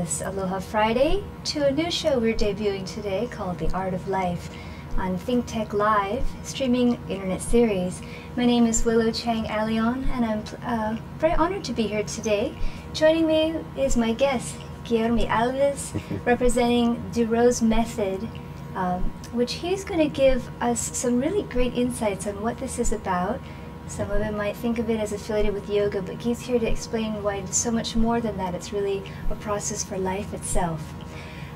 this Aloha Friday to a new show we're debuting today called The Art of Life on ThinkTech Live, streaming internet series. My name is Willow Chang and I'm very honored to be here today. Joining me is my guest, Gui Alves, representing DeRose Method, which he's going to give us some really great insights on what this is about. Some of it might think of it as affiliated with yoga, but Guy's here to explain why it's so much more than that. It's really a process for life itself.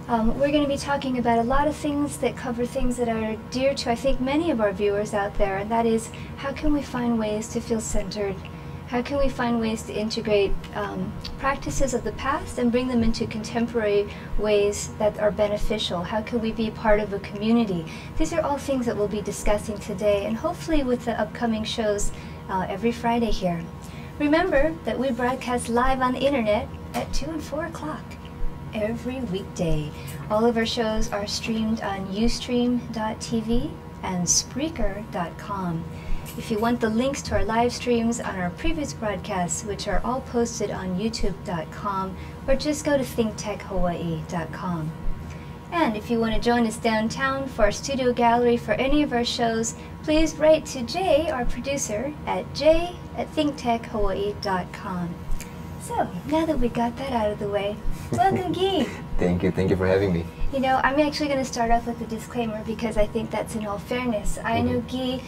We're going to be talking about a lot of things that cover things that are dear to, I think, many of our viewers out there, and that is, how can we find ways to feel centered? How can we find ways to integrate practices of the past and bring them into contemporary ways that are beneficial? How can we be part of a community? These are all things that we'll be discussing today, and hopefully with the upcoming shows every Friday here. Remember that we broadcast live on the internet at 2 and 4 o'clock every weekday. All of our shows are streamed on ustream.tv and Spreaker.com. If you want the links to our live streams on our previous broadcasts, which are all posted on youtube.com, or just go to thinktechhawaii.com. And if you want to join us downtown for our studio gallery for any of our shows, please write to Jay, our producer, at jay@thinktechhawaii.com. So, now that we got that out of the way, welcome, Gui. Thank you for having me. You know, I'm actually going to start off with a disclaimer because I think that's in all fairness. I know Gui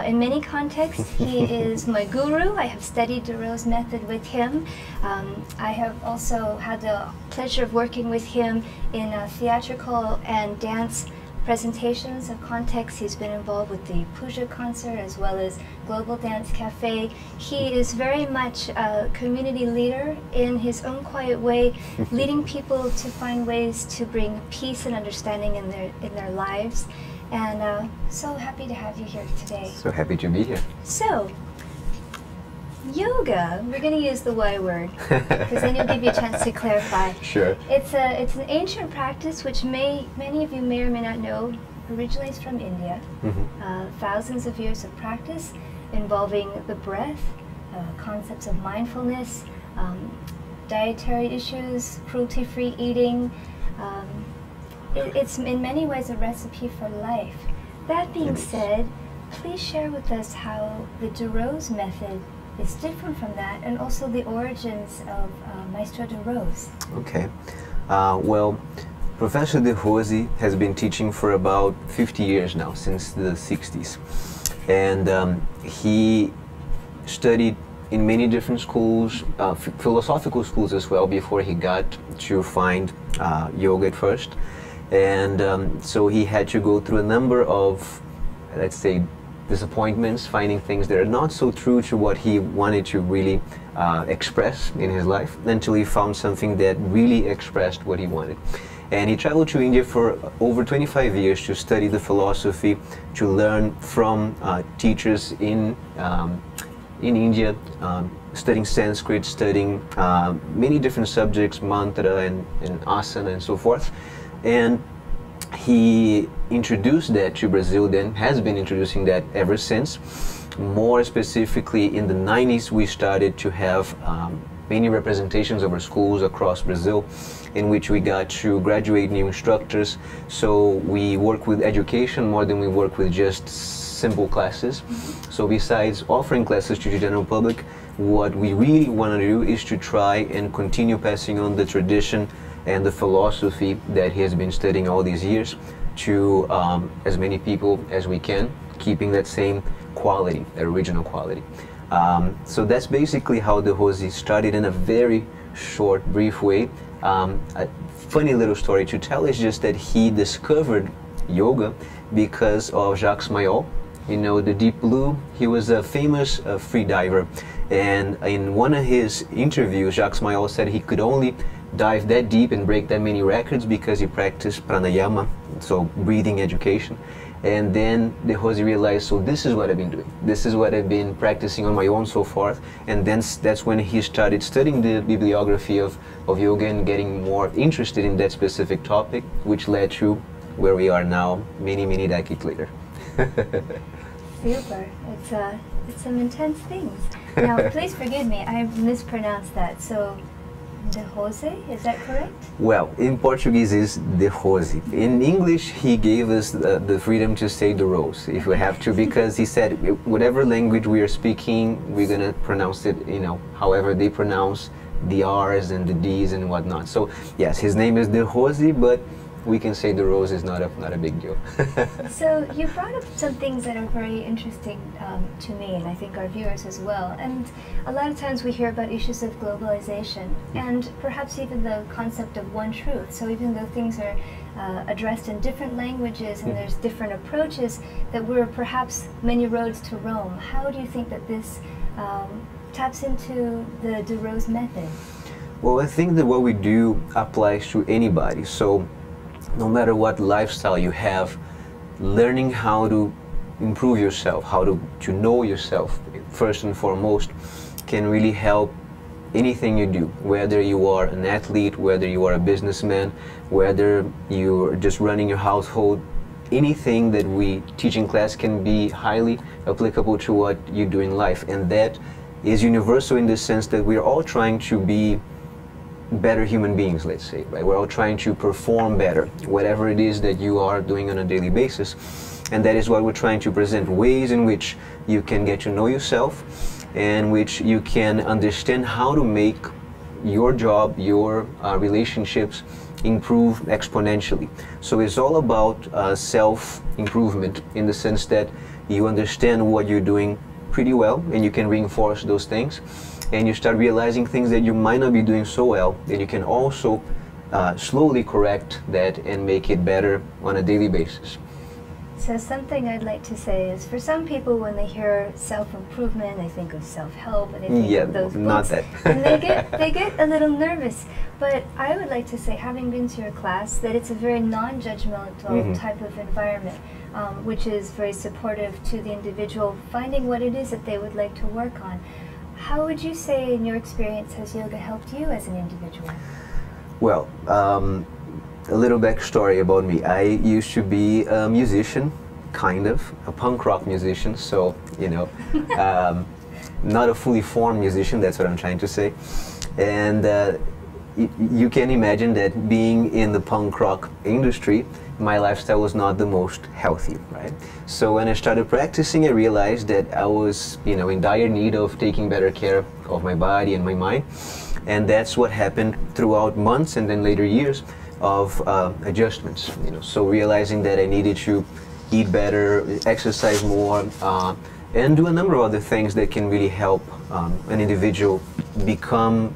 in many contexts. He is my guru. I have studied DeRose Method with him. I have also had the pleasure of working with him in theatrical and dance presentations of contexts. He's been involved with the Puja concert as well as Global Dance Cafe. He is very much a community leader in his own quiet way, leading people to find ways to bring peace and understanding in their lives. And so happy to have you here today. So happy to be here. So, yoga, we're going to use the Y word, because then you'll give you a chance to clarify. Sure. It's an ancient practice which many of you may or may not know originates from India. Thousands of years of practice involving the breath, concepts of mindfulness, dietary issues, cruelty-free eating. It's in many ways a recipe for life. That being said, please share with us how the DeRose Method is different from that, and also the origins of Maestro DeRose. Okay. Well, Professor DeRose has been teaching for about 50 years now, since the 60s. And he studied in many different schools, philosophical schools as well, before he got to find yoga at first. And so he had to go through a number of, let's say, disappointments, finding things that are not so true to what he wanted to really express in his life, until he found something that really expressed what he wanted. And he traveled to India for over 25 years to study the philosophy, to learn from teachers in India, studying Sanskrit, studying many different subjects, mantra and asana and so forth. And he introduced that to Brazil, then has been introducing that ever since. More specifically, in the 90s, we started to have many representations of our schools across Brazil, in which we got to graduate new instructors. So we work with education more than we work with just simple classes. So besides offering classes to the general public, what we really want to do is to try and continue passing on the tradition and the philosophy that he has been studying all these years to as many people as we can, keeping that same quality, that original quality. So that's basically how DeRose started, in a very short, brief way. A funny little story to tell is just that he discovered yoga because of Jacques Mayol. You know, the Deep Blue. He was a famous free diver, and in one of his interviews, Jacques Mayol said he could only dive that deep and break that many records because he practiced pranayama, so breathing education. And then DeRose realized, so this is what I've been doing. This is what I've been practicing on my own so forth. And then that's when he started studying the bibliography of yoga and getting more interested in that specific topic, which led to where we are now, many, many decades later. Super. It's some intense things. Now, please forgive me, I mispronounced that. So, DeRose, is that correct? Well, in Portuguese is DeRose. In English, he gave us the freedom to say DeRose, if we have to, because he said whatever language we are speaking, we're going to pronounce it, you know, however they pronounce the R's and the D's and whatnot. So yes, his name is DeRose, but we can say DeRose is not a big deal. So you brought up some things that are very interesting to me, and I think our viewers as well. And a lot of times we hear about issues of globalization and perhaps even the concept of one truth. So even though things are addressed in different languages and there's different approaches, that we're perhaps many roads to Rome. How do you think that this taps into the DeRose Method? Well, I think that what we do applies to anybody. So no matter what lifestyle you have, learning how to improve yourself, how to know yourself first and foremost, can really help anything you do, whether you are an athlete, whether you are a businessman, whether you're just running your household. Anything that we teach in class can be highly applicable to what you do in life, and that is universal in the sense that we're all trying to be better human beings, let's say, right? We're all trying to perform better, whatever it is that you are doing on a daily basis. And that is what we're trying to present, ways in which you can get to know yourself and which you can understand how to make your job, your relationships improve exponentially. So it's all about self-improvement in the sense that you understand what you're doing pretty well and you can reinforce those things. And you start realizing things that you might not be doing so well, that you can also slowly correct that and make it better on a daily basis. So something I'd like to say is, for some people, when they hear self-improvement, they think of self-help, and they think of those books, not that. and they get a little nervous. But I would like to say, having been to your class, that it's a very non-judgmental type of environment, which is very supportive to the individual finding what it is that they would like to work on. How would you say, in your experience, has yoga helped you as an individual? Well, a little backstory about me. I used to be a musician, kind of, a punk rock musician, so, you know, not a fully formed musician, that's what I'm trying to say. And you can imagine that being in the punk rock industry, my lifestyle was not the most healthy, right? So when I started practicing, I realized that I was, you know, in dire need of taking better care of my body and my mind. And that's what happened throughout months and then later years of adjustments, you know. So realizing that I needed to eat better, exercise more, and do a number of other things that can really help an individual become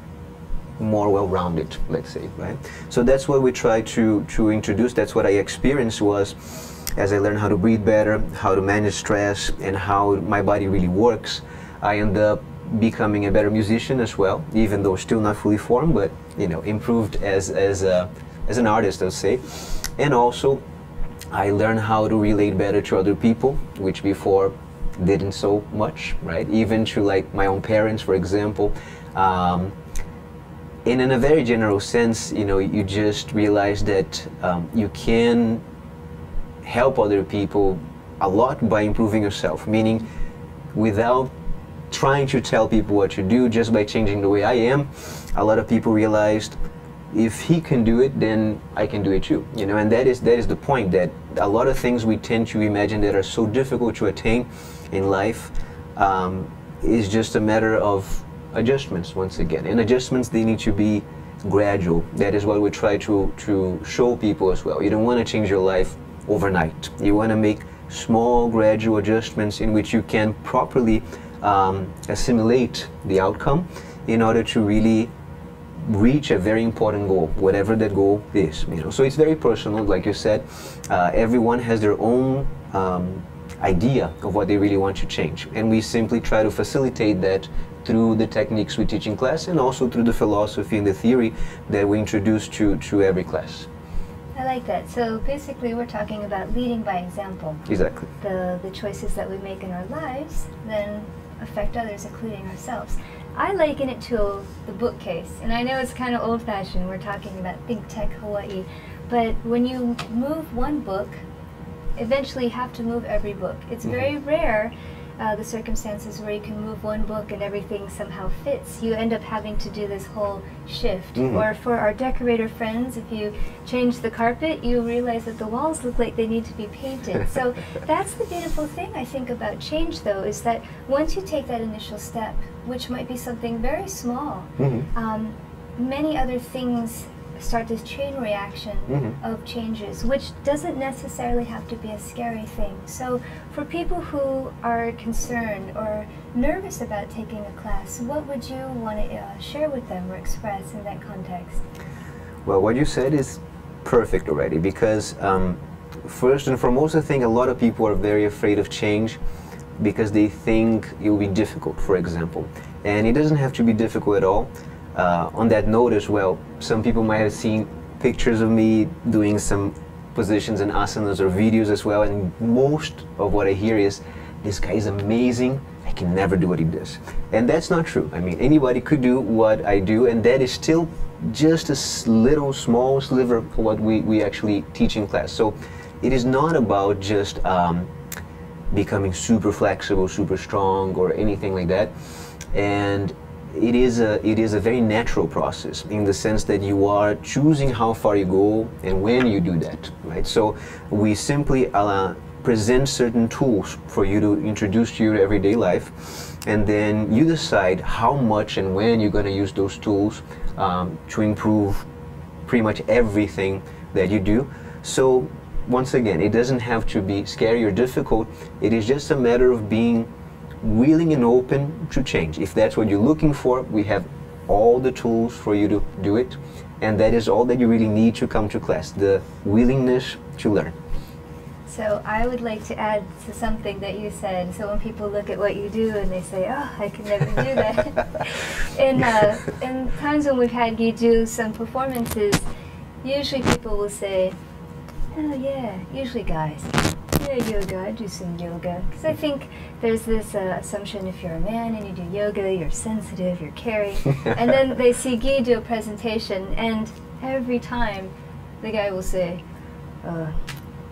more well-rounded, let's say, right? So that's what we try to introduce. That's what I experienced was, as I learned how to breathe better, how to manage stress, and how my body really works, I end up becoming a better musician as well, even though still not fully formed, but, you know, improved as an artist, I'll say. And also, I learned how to relate better to other people, which before didn't so much, right? Even to like my own parents, for example. And in a very general sense, you know, you just realize that you can help other people a lot by improving yourself, meaning without trying to tell people what to do, just by changing the way I am, a lot of people realized, if he can do it, then I can do it too, you know. And that is the point, that a lot of things we tend to imagine that are so difficult to attain in life is just a matter of adjustments, once again. And adjustments, they need to be gradual. That is what we try to show people as well. You don't want to change your life overnight. You want to make small, gradual adjustments in which you can properly assimilate the outcome in order to really reach a very important goal, whatever that goal is, you know. So it's very personal, like you said. Everyone has their own idea of what they really want to change, and we simply try to facilitate that through the techniques we teach in class, and also through the philosophy and the theory that we introduce to every class. I like that. So basically we're talking about leading by example. Exactly. The choices that we make in our lives then affect others, including ourselves. I liken it to the bookcase, and I know it's kind of old-fashioned. We're talking about ThinkTech Hawaii, but when you move one book, eventually you have to move every book. It's very rare the circumstances where you can move one book and everything somehow fits. You end up having to do this whole shift. Or for our decorator friends, if you change the carpet, you realize that the walls look like they need to be painted. So that's the beautiful thing, I think, about change, though, is that once you take that initial step, which might be something very small, many other things start this chain reaction of changes, which doesn't necessarily have to be a scary thing. So for people who are concerned or nervous about taking a class, what would you want to share with them or express in that context? Well, what you said is perfect already, because first and foremost, I think a lot of people are very afraid of change because they think it will be difficult, for example. And it doesn't have to be difficult at all. On that note as well, some people might have seen pictures of me doing some positions and asanas or videos as well, and most of what I hear is, this guy is amazing, I can never do what he does. And that's not true. I mean, anybody could do what I do, and that is still just a little small sliver of what we actually teach in class. So it is not about just becoming super flexible, super strong, or anything like that. And it is a very natural process, in the sense that you are choosing how far you go and when you do that, right? So we simply present certain tools for you to introduce to your everyday life, and then you decide how much and when you're going to use those tools to improve pretty much everything that you do. So once again, it doesn't have to be scary or difficult. It is just a matter of being willing and open to change. If that's what you're looking for, we have all the tools for you to do it, and that is all that you really need to come to class, the willingness to learn. So I would like to add to something that you said. So when people look at what you do and they say, oh, I can never do that. In times when we've had you do some performances, usually people will say, oh yeah, usually guys, yeah, yoga, I do some yoga. Because I think there's this assumption, if you're a man and you do yoga, you're sensitive, you're caring. And then they see Gui do a presentation, and every time the guy will say,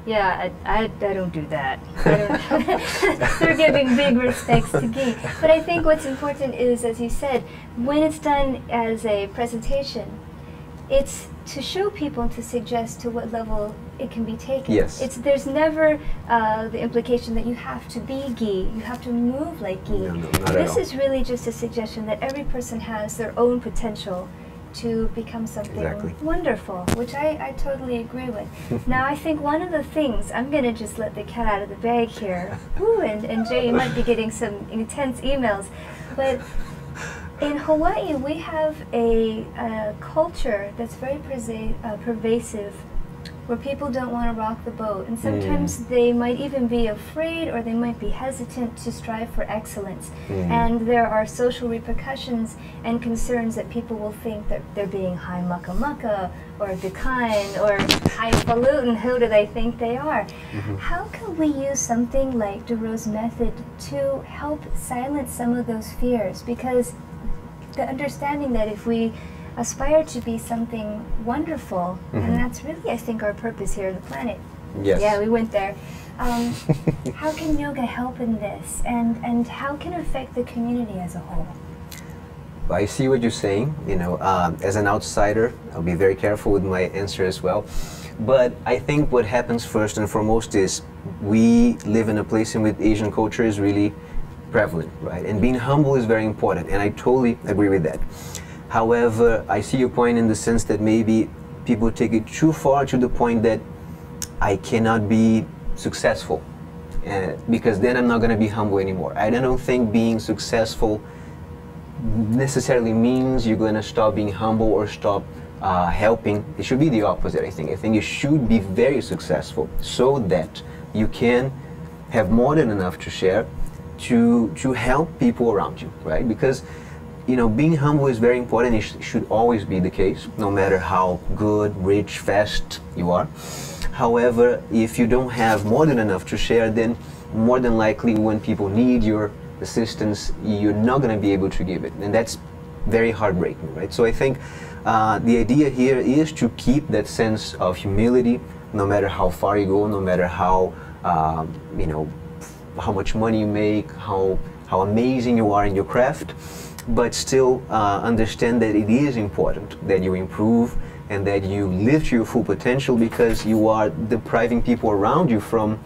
yeah, I don't do that. They're giving big respects to Gui. But I think what's important is, as you said, when it's done as a presentation, it's to show people and to suggest to what level it can be taken. Yes. There's never the implication that you have to be Gui, you have to move like Gui. No, not at This all. is really just a suggestion that every person has their own potential to become something wonderful, which I totally agree with. Now, I think one of the things, I'm going to just let the cat out of the bag here. Ooh, and Jay, you might be getting some intense emails, but in Hawaii, we have a culture that's very pervasive, where people don't want to rock the boat, and sometimes they might even be afraid, or they might be hesitant to strive for excellence. And there are social repercussions and concerns that people will think that they're being high mucka mucka, or the kind, or highfalutin. Who do they think they are? How can we use something like DeRose Method to help silence some of those fears? Because the understanding that if we aspire to be something wonderful, and that's really, I think, our purpose here on the planet. Yes. Yeah, we went there. How can yoga help in this, and how can it affect the community as a whole? I see what you're saying. You know, as an outsider, I'll be very careful with my answer as well. But I think what happens first and foremost is we live in a place in which Asian culture is really prevalent, right? And being humble is very important, and I totally agree with that. However, I see your point in the sense that maybe people take it too far, to the point that I cannot be successful, because then I'm not going to be humble anymore. I don't think being successful necessarily means you're going to stop being humble or stop helping. It should be the opposite, I think. I think you should be very successful so that you can have more than enough to share to help people around you, right? Because, you know, being humble is very important. It should always be the case, no matter how good, rich, fast you are. However, if you don't have more than enough to share, then more than likely when people need your assistance, you're not going to be able to give it. And that's very heartbreaking, right? So I think the idea here is to keep that sense of humility, no matter how far you go, no matter how, you know, how much money you make, how amazing you are in your craft, but still understand that it is important that you improve and that you live to your full potential, because you are depriving people around you from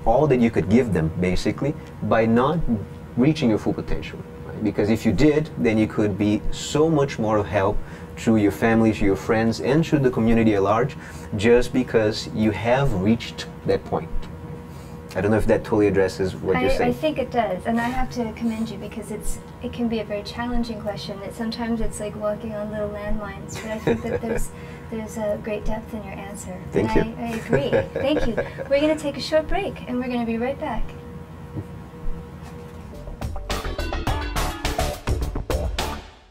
all that you could give them, basically, by not reaching your full potential. Right? Because if you did, then you could be so much more of help to your family, to your friends, and to the community at large, just because you have reached that point. I don't know if that totally addresses what you're saying. I think it does, and I have to commend you, because it can be a very challenging question. Sometimes it's like walking on little landmines, but I think that there's a great depth in your answer. Thank you. I agree. Thank you. We're going to take a short break, and we're going to be right back.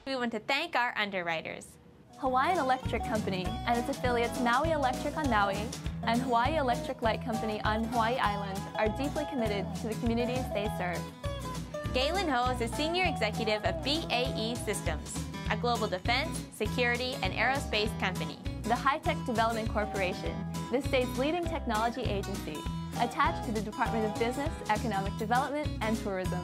We want to thank our underwriters. Hawaiian Electric Company and its affiliates Maui Electric on Maui and Hawaii Electric Light Company on Hawaii Island are deeply committed to the communities they serve. Galen Ho is a senior executive of BAE Systems, a global defense, security, and aerospace company. The High-Tech Development Corporation, the state's leading technology agency, attached to the Department of Business, Economic Development, and Tourism.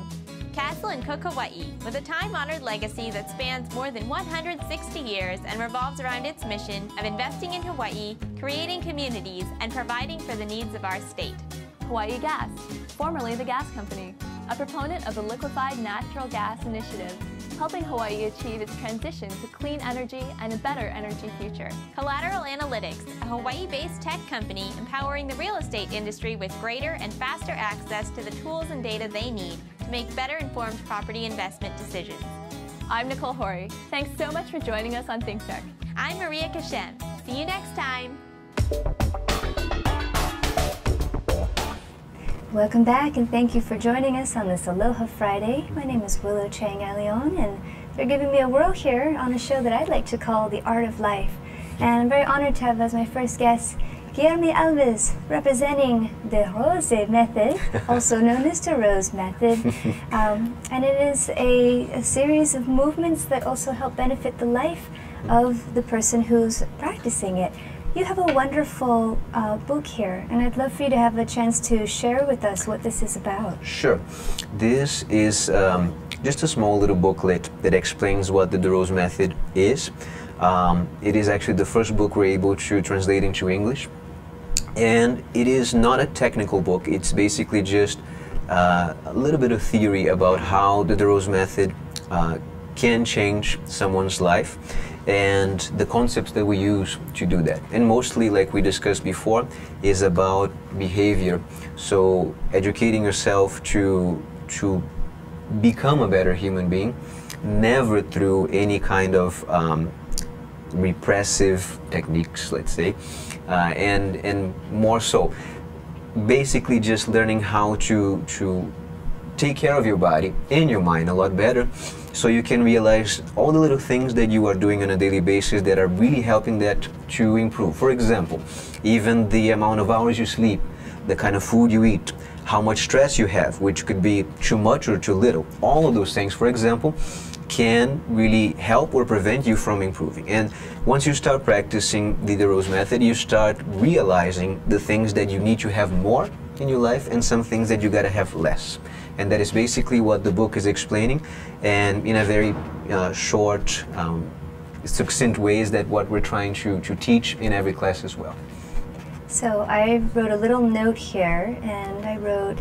Castle and Cook Hawaii, with a time-honored legacy that spans more than 160 years and revolves around its mission of investing in Hawaii, creating communities, and providing for the needs of our state. Hawaii Gas, formerly the Gas Company, a proponent of the Liquefied Natural Gas Initiative, helping Hawaii achieve its transition to clean energy and a better energy future. Collateral Analytics, a Hawaii-based tech company empowering the real estate industry with greater and faster access to the tools and data they need to make better informed property investment decisions. I'm Nicole Horry. Thanks so much for joining us on ThinkTech. I'm Maria Kashem. See you next time. Welcome back, and thank you for joining us on this Aloha Friday. My name is Willow Chang, and they're giving me a whirl here on a show that I'd like to call The Art of Life. And I'm very honored to have as my first guest Gui Alves, representing DeRose Method, also known as DeRose Method. And it is a series of movements that also help benefit the life of the person who's practicing it. You have a wonderful book here, and I'd love for you to have a chance to share with us what this is about. Sure. This is just a small little booklet that explains what the DeRose Method is. It is actually the first book we're able to translate into English. And it is not a technical book. It's basically just a little bit of theory about how the DeRose Method can change someone's life, and the concepts that we use to do that. And mostly, like we discussed before, is about behavior. So educating yourself to become a better human being, never through any kind of repressive techniques, let's say, and more so basically just learning how to take care of your body and your mind a lot better, so you can realize all the little things that you are doing on a daily basis that are really helping that to improve. For example, even the amount of hours you sleep, the kind of food you eat, how much stress you have, which could be too much or too little. All of those things, for example, can really help or prevent you from improving. And once you start practicing the DeRose Method, you start realizing the things that you need to have more in your life and some things that you gotta have less. And that is basically what the book is explaining, and in a very short, succinct way is that what we're trying to teach in every class as well. So I wrote a little note here, and I wrote,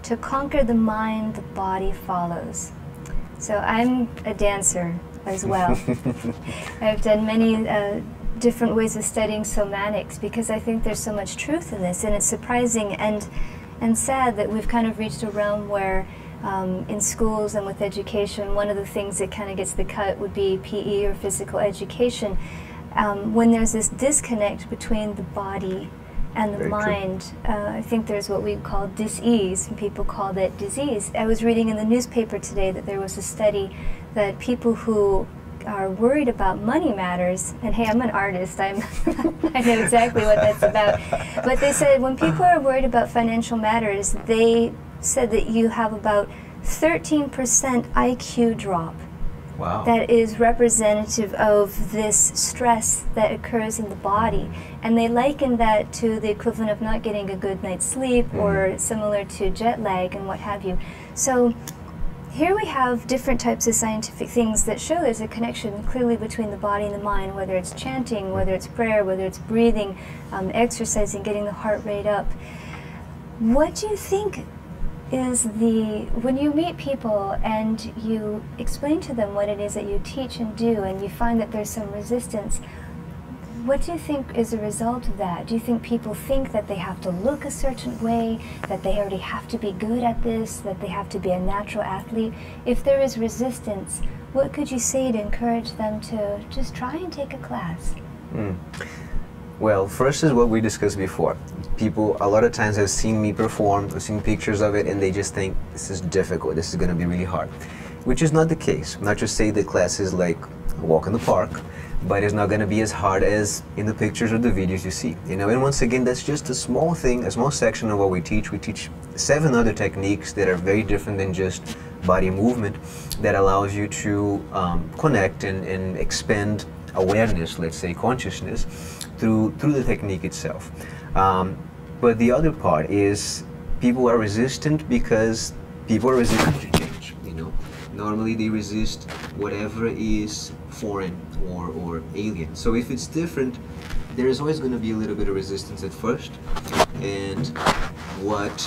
"To conquer the mind, the body follows." So I'm a dancer as well. I've done many different ways of studying somatics because I think there's so much truth in this, and it's surprising and sad that we've kind of reached a realm where in schools and with education, one of the things that kind of gets the cut would be PE or physical education. When there's this disconnect between the body and the mind, I think there's what we call dis-ease, and people call that disease. I was reading in the newspaper today that there was a study that people who are worried about money matters, and hey, I'm an artist, I know exactly what that's about, but they said when people are worried about financial matters, they said that you have about 13% IQ drop Wow. that is representative of this stress that occurs in the body. And they liken that to the equivalent of not getting a good night's sleep or similar to jet lag and what have you. So here we have different types of scientific things that show there's a connection clearly between the body and the mind, whether it's chanting, whether it's prayer, whether it's breathing, exercising, getting the heart rate up. What do you think is when you meet people and you explain to them what it is that you teach and do, and you find that there's some resistance, what do you think is a result of that? Do you think people think that they have to look a certain way, that they already have to be good at this, that they have to be a natural athlete? If there is resistance, what could you say to encourage them to just try and take a class? Well, first is what we discussed before. People a lot of times have seen me perform, have seen pictures of it, and they just think this is difficult, this is going to be really hard, which is not the case. Not to say the class is like a walk in the park, but it's not going to be as hard as in the pictures or the videos you see. You know, and once again, that's just a small thing, a small section of what we teach. We teach 7 other techniques that are very different than just body movement, that allows you to connect and expand awareness, let's say consciousness, through the technique itself. But the other part is people are resistant because people are resistant to change. You know, normally they resist whatever is foreign or alien. So if it's different, there is always going to be a little bit of resistance at first. And what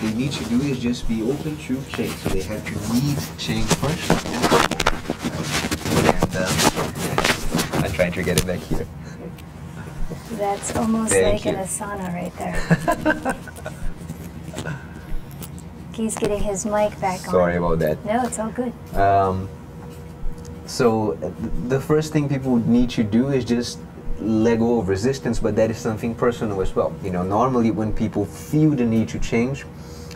they need to do is just be open to change. So they have to need change first. And I'm trying to get it back here. That's almost like an asana right there. He's getting his mic back on. Sorry about that. No, it's all good. So the first thing people need to do is just let go of resistance, but that is something personal as well. You know, normally when people feel the need to change,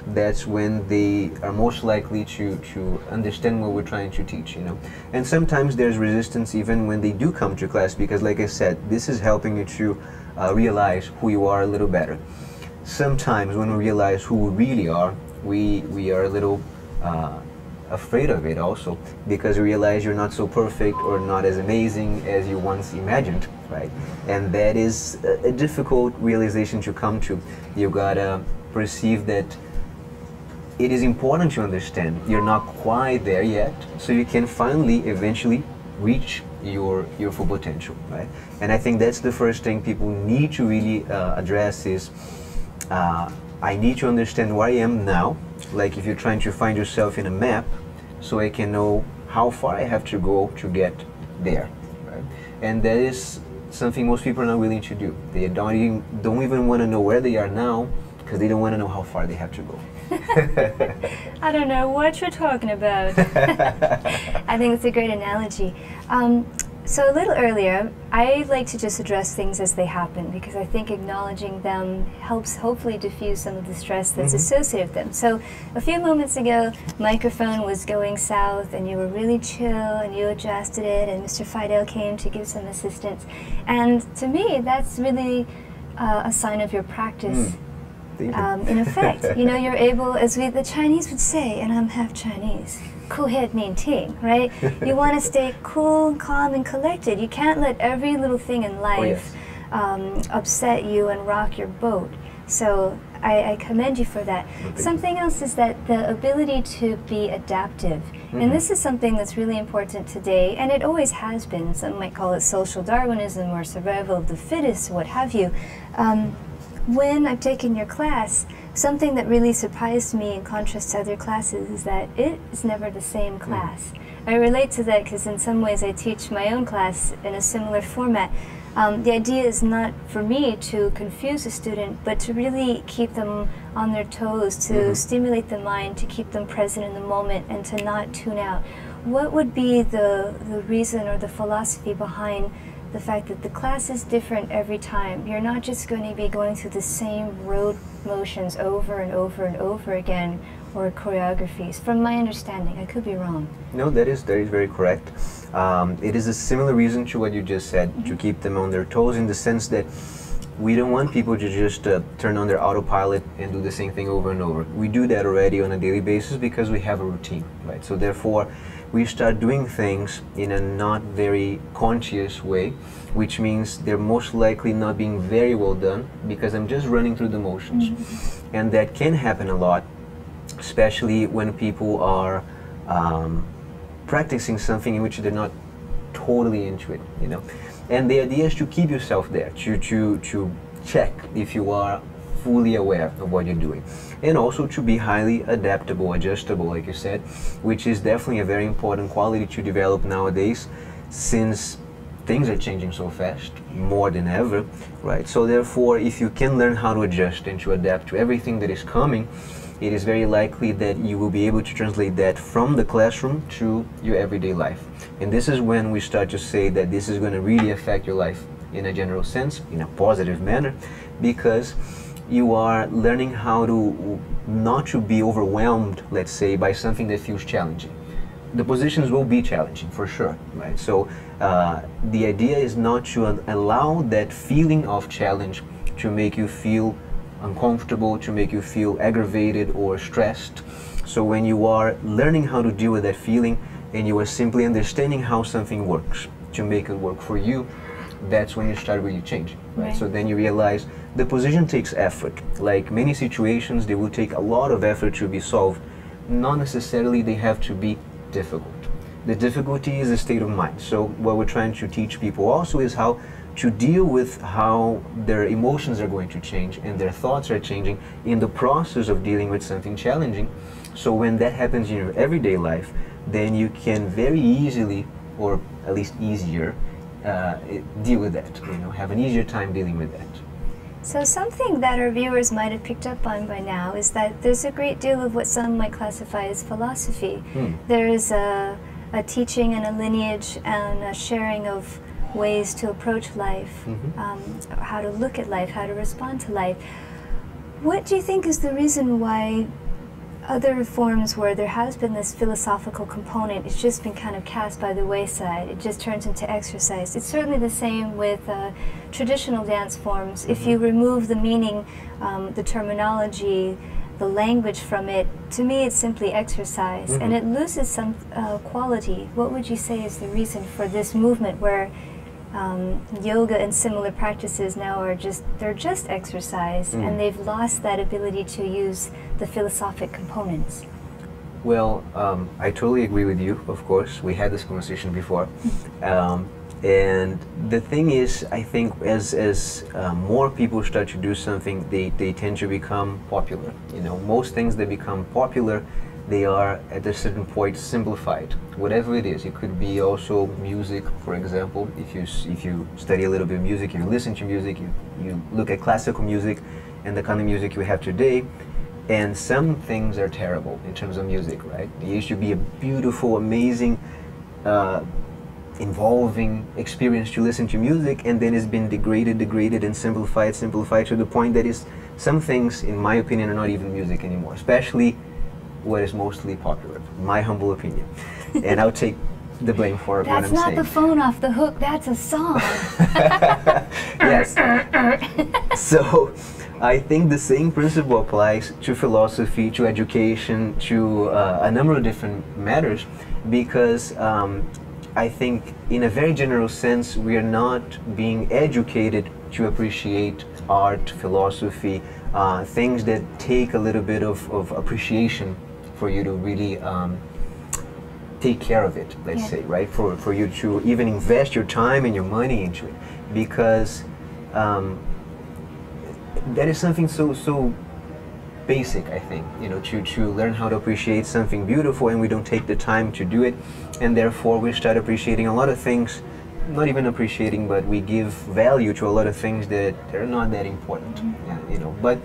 that's when they are most likely to understand what we're trying to teach, you know. And sometimes there's resistance even when they do come to class, because like I said, this is helping you to realize who you are a little better. Sometimes when we realize who we really are, we are a little afraid of it also, because you realize you're not so perfect or not as amazing as you once imagined, right? And that is a difficult realization to come to. You gotta perceive that it is important to understand you're not quite there yet, so you can finally, eventually reach your full potential, right? And I think that's the first thing people need to really address is, I need to understand where I am now, like if you're trying to find yourself in a map, so I can know how far I have to go to get there, right? And that is something most people are not willing to do. They don't even want to know where they are now, because they don't want to know how far they have to go. I don't know what you're talking about. I think it's a great analogy. So a little earlier, I like to just address things as they happen, because I think acknowledging them helps hopefully diffuse some of the stress that's associated with them. So a few moments ago, microphone was going south and you were really chill and you adjusted it, and Mr. Fidel came to give some assistance. And to me, that's really a sign of your practice. In effect, you know, you're able, as the Chinese would say, and I'm half Chinese, 酷head mean ting, right? You want to stay cool, calm, and collected. You can't let every little thing in life upset you and rock your boat. So I commend you for that. Something else is that the ability to be adaptive. And this is something that's really important today, and it always has been. Some might call it social Darwinism or survival of the fittest, what have you. When I've taken your class, something that really surprised me in contrast to other classes is that it is never the same class. I relate to that because in some ways I teach my own class in a similar format. The idea is not for me to confuse a student, but to really keep them on their toes, to stimulate the mind, to keep them present in the moment, and to not tune out. What would be the reason or the philosophy behind the fact that the class is different every time? You're not just going to be going through the same road motions over and over and over again, or choreographies, from my understanding. I could be wrong. No, that is very correct. It is a similar reason to what you just said, to keep them on their toes, in the sense that we don't want people to just turn on their autopilot and do the same thing over and over. We do that already on a daily basis because we have a routine, right? So therefore, we start doing things in a not very conscious way, which means they're most likely not being very well done because I'm just running through the motions. And that can happen a lot, especially when people are practicing something in which they're not totally into it, you know. And the idea is to keep yourself there, to check if you are fully aware of what you're doing. And also to be highly adaptable, adjustable, like you said, which is definitely a very important quality to develop nowadays, since things are changing so fast, more than ever, right? So therefore, if you can learn how to adjust and to adapt to everything that is coming, it is very likely that you will be able to translate that from the classroom to your everyday life. And this is when we start to say that this is going to really affect your life in a general sense, in a positive manner, because you are learning how to not to be overwhelmed, let's say, by something that feels challenging. The positions will be challenging for sure, right? So the idea is not to allow that feeling of challenge to make you feel uncomfortable, to make you feel aggravated or stressed. So when you are learning how to deal with that feeling and you are simply understanding how something works to make it work for you, that's when you start really changing, right? So then you realize the position takes effort. Like many situations, they will take a lot of effort to be solved. Not necessarily they have to be difficult. The difficulty is a state of mind. So what we're trying to teach people also is how to deal with how their emotions are going to change and their thoughts are changing in the process of dealing with something challenging. So when that happens in your everyday life, then you can very easily, or at least easier, deal with that, you know, have an easier time dealing with that. So something that our viewers might have picked up on by now is that there's a great deal of what some might classify as philosophy. There is a teaching and a lineage and a sharing of ways to approach life, how to look at life, how to respond to life. What do you think is the reason why other forms where there has been this philosophical component, it's just been kind of cast by the wayside, it just turns into exercise? It's certainly the same with traditional dance forms. If you remove the meaning, the terminology, the language from it, to me it's simply exercise, and it loses some quality. What would you say is the reason for this movement where yoga and similar practices now are they're just exercise, and they've lost that ability to use the philosophic components? Well, I totally agree with you, of course. We had this conversation before. And the thing is, I think as more people start to do something, they tend to become popular. You know, most things that become popular, they are at a certain point simplified. Whatever it is, it could be also music, for example. If you study a little bit of music, you listen to music, you look at classical music and the kind of music we have today, and some things are terrible in terms of music, right? It used to be a beautiful, amazing, involving experience to listen to music, and then it's been degraded and simplified to the point that some things, in my opinion, are not even music anymore, especially what is mostly popular, my humble opinion. And I'll take the blame for what I'm saying. That's not the phone off the hook, that's a song. Yes. So I think the same principle applies to philosophy, to education, to a number of different matters, because I think in a very general sense we are not being educated to appreciate art, philosophy, things that take a little bit of appreciation for you to really take care of it, let's say, right? For you to even invest your time and your money into it, because that is something so basic, I think, you know, to learn how to appreciate something beautiful, and we don't take the time to do it, and therefore we start appreciating a lot of things, not even appreciating, but we give value to a lot of things that are not that important, you know. But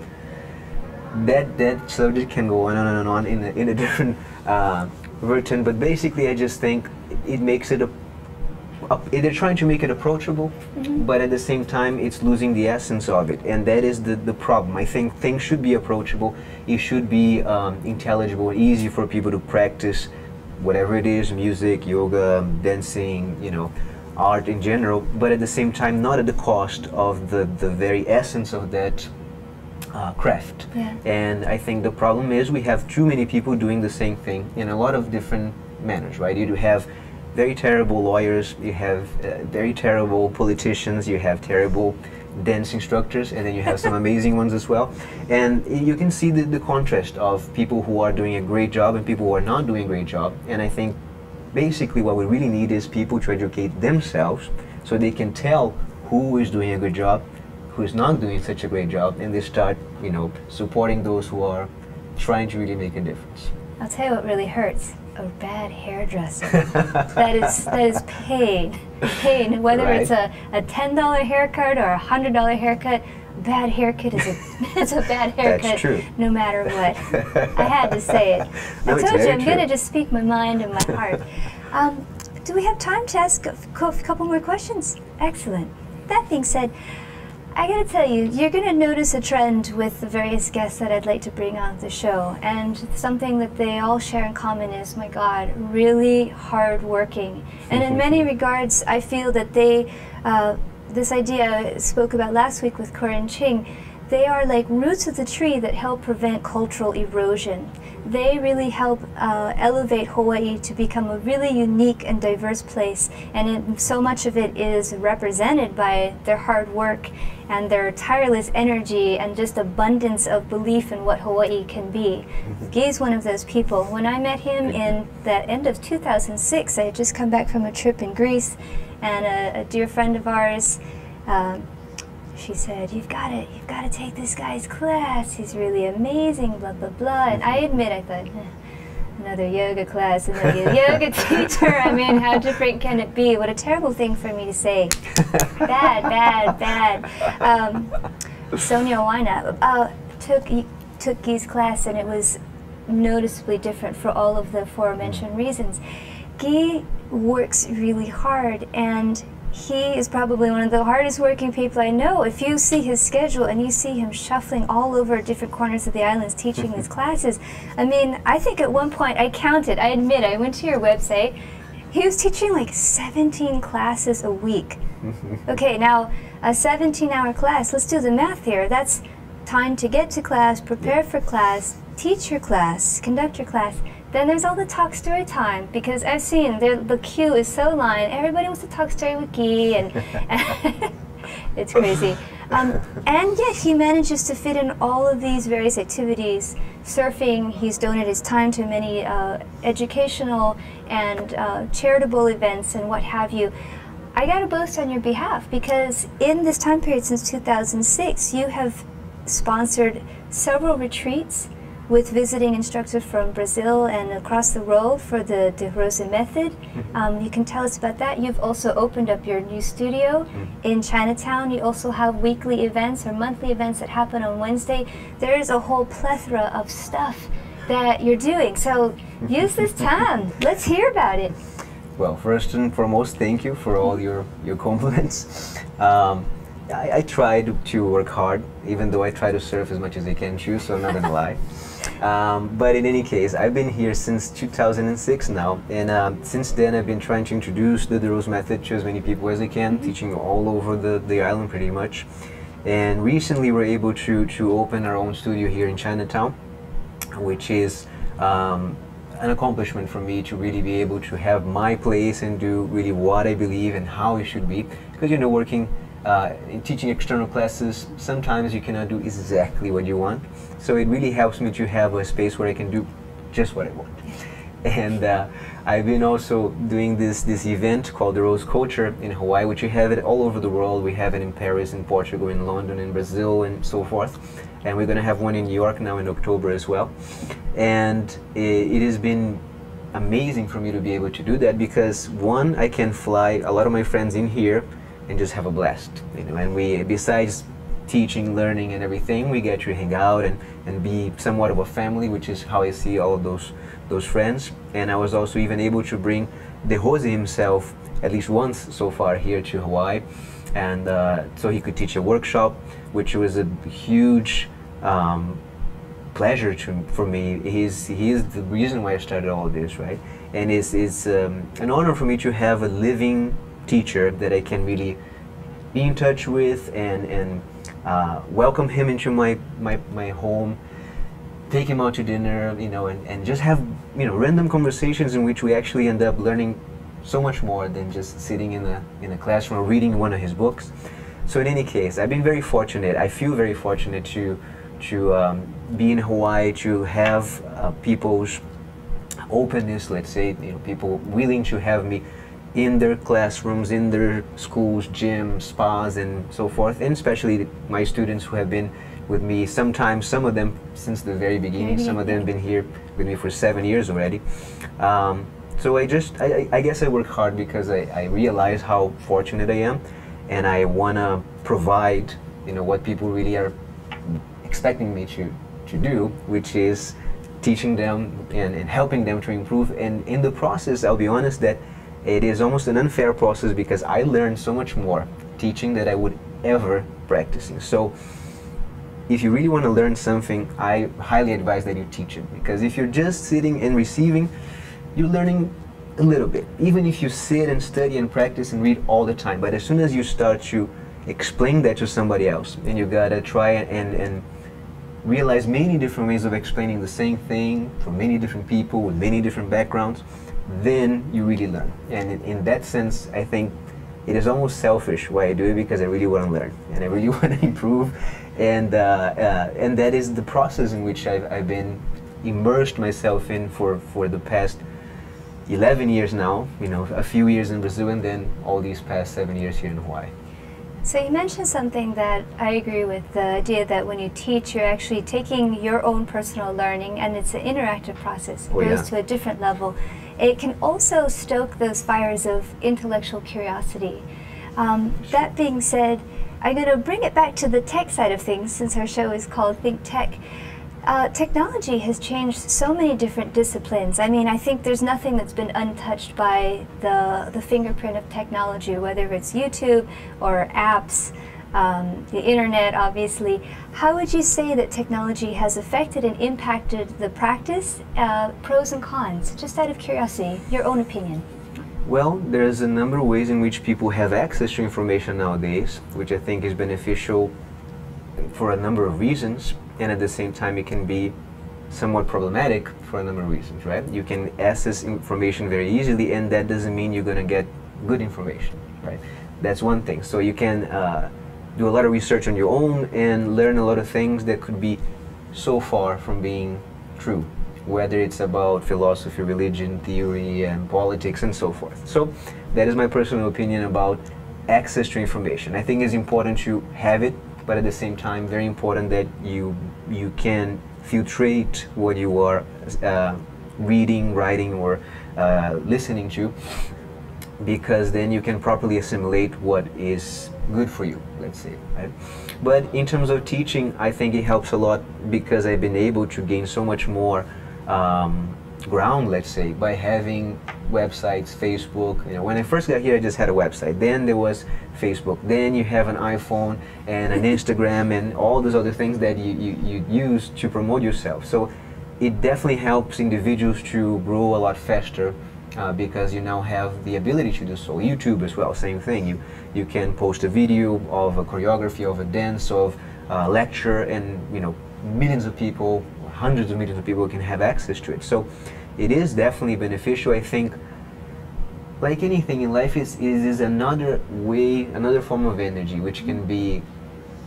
that subject can go on and on in a different version, but basically I just think it makes it they're trying to make it approachable, but at the same time it's losing the essence of it, and that is the problem. I think things should be approachable, it should be intelligible, easy for people to practice, whatever it is, music, yoga, dancing, you know, art in general, but at the same time not at the cost of the very essence of that craft. Yeah. And I think the problem is we have too many people doing the same thing in a lot of different manners, right? You do have very terrible lawyers, you have very terrible politicians, you have terrible dance instructors, and then you have some amazing ones as well. And you can see the contrast of people who are doing a great job and people who are not doing a great job. And I think basically what we really need is people to educate themselves so they can tell who is doing a good job, who is not doing such a great job, and they start, you know, supporting those who are trying to really make a difference. I'll tell you what really hurts. A bad hairdresser. that is pain. Pain. Whether Right. it's a $10 haircut or a $100 haircut, a bad haircut is it's a bad haircut. That's true. No matter what. I had to say it. No, I it's told you very I'm true. going to just speak my mind and my heart. Do we have time to ask a couple more questions? Excellent. That being said, I gotta tell you, you're gonna notice a trend with the various guests that I'd like to bring on the show, and something that they all share in common is, my God, really hard working. And in many regards, I feel that they, this idea I spoke about last week with Corinne Ching, they are like roots of the tree that help prevent cultural erosion. They really help elevate Hawaii to become a really unique and diverse place, and so much of it is represented by their hard work and their tireless energy and just abundance of belief in what Hawaii can be. Gui's one of those people. When I met him in the end of 2006, I had just come back from a trip in Greece, and a dear friend of ours, she said, you've got to take this guy's class. He's really amazing, blah, blah, blah. And I admit, I thought, another yoga class, another yoga teacher. I mean, how different can it be? What a terrible thing for me to say. Bad, bad, bad. Sonia Waina took Guy's class, and it was noticeably different for all of the aforementioned reasons. Gui works really hard, and he is probably one of the hardest working people I know. If you see his schedule and you see him shuffling all over different corners of the islands teaching his classes, I mean, I think at one point I counted, I admit, I went to your website, he was teaching like 17 classes a week. Okay, now a 17-hour class, let's do the math here. That's time to get to class, prepare for class, teach your class, conduct your class. Then there's all the talk story time, because I've seen the queue is so lined. Everybody wants to talk story with Gui, and it's crazy. And yet he manages to fit in all of these various activities. Surfing, he's donated his time to many educational and charitable events and what have you. I got to boast on your behalf, because in this time period since 2006, you have sponsored several retreats with visiting instructors from Brazil and across the world for the DeRose Method. You can tell us about that. You've also opened up your new studio in Chinatown. You also have weekly events or monthly events that happen on Wednesday. There is a whole plethora of stuff that you're doing. So use this time. Let's hear about it. Well, first and foremost, thank you for all your compliments. I try to work hard, even though I try to surf as much as I can too, so I'm not gonna lie. But in any case, I've been here since 2006 now, and since then I've been trying to introduce the DeRose Method to as many people as I can, teaching all over the island pretty much. And recently we're able to open our own studio here in Chinatown, which is an accomplishment for me to really be able to have my place and do really what I believe and how it should be. Because, you know, working in teaching external classes, sometimes you cannot do exactly what you want. So it really helps me to have a space where I can do just what I want. And I've been also doing this event called the Rose Culture in Hawaii, which we have it all over the world. We have it in Paris, in Portugal, in London, in Brazil, and so forth. And we're going to have one in New York now in October as well. And it has been amazing for me to be able to do that, because one, I can fly a lot of my friends in here and just have a blast, you know. And we, besides teaching, learning, and everything, we get to hang out and be somewhat of a family, which is how I see all of those friends. And I was also even able to bring DeRose himself at least once so far here to Hawaii, and so he could teach a workshop, which was a huge pleasure for me. He is the reason why I started all this, right? And it's an honor for me to have a living teacher that I can really be in touch with and welcome him into my home, take him out to dinner, you know, and just have, you know, random conversations in which we actually end up learning so much more than just sitting in a classroom or reading one of his books. So in any case, I've been very fortunate. I feel very fortunate to be in Hawaii, to have people's openness, let's say, you know, people willing to have me in their classrooms, in their schools, gyms, spas, and so forth, and especially my students who have been with me sometimes, some of them since the very beginning, some of them have been here with me for 7 years already. So I guess I work hard because I realize how fortunate I am, and I want to provide, you know, what people really are expecting me to do, which is teaching them and helping them to improve. And in the process, I'll be honest that it is almost an unfair process because I learned so much more teaching than I would ever practicing. So if you really want to learn something, I highly advise that you teach it, because if you're just sitting and receiving, you're learning a little bit, even if you sit and study and practice and read all the time. But as soon as you start to explain that to somebody else, and you gotta try and realize many different ways of explaining the same thing from many different people with many different backgrounds, then you really learn. And in that sense, I think it is almost selfish why I do it, because I really want to learn and I really want to improve, and that is the process in which I've been immersed myself in for the past 11 years now. You know, a few years in Brazil, and then all these past 7 years here in Hawaii. So you mentioned something that I agree with, the idea that when you teach, you're actually taking your own personal learning, and it's an interactive process. It goes to a different level. It can also stoke those fires of intellectual curiosity. That being said, I'm going to bring it back to the tech side of things, since our show is called ThinkTech. Technology has changed so many different disciplines. I mean, I think there's nothing that's been untouched by the fingerprint of technology, whether it's YouTube or apps, the internet, obviously. How would you say that technology has affected and impacted the practice, pros and cons? Just out of curiosity, your own opinion. Well, there's a number of ways in which people have access to information nowadays, which I think is beneficial for a number of reasons, and at the same time it can be somewhat problematic for a number of reasons, right? You can access information very easily, and that doesn't mean you're going to get good information, right? That's one thing. So you can do a lot of research on your own and learn a lot of things that could be so far from being true, whether it's about philosophy, religion, theory, and politics, and so forth. So that is my personal opinion about access to information. I think it's important to have it, but at the same time, very important that you can filtrate what you are reading, writing, or listening to, because then you can properly assimilate what is good for you, let's say, right? But in terms of teaching, I think it helps a lot, because I've been able to gain so much more ground, let's say, by having websites, Facebook. You know, when I first got here, I just had a website. Then there was Facebook. Then you have an iPhone and an Instagram and all those other things that you use to promote yourself. So it definitely helps individuals to grow a lot faster, because you now have the ability to do so. YouTube as well, same thing. You can post a video of a choreography, of a dance, of a lecture, and you know, millions of people, hundreds of millions of people can have access to it. So it is definitely beneficial. I think, like anything in life, it is another way, another form of energy, which can be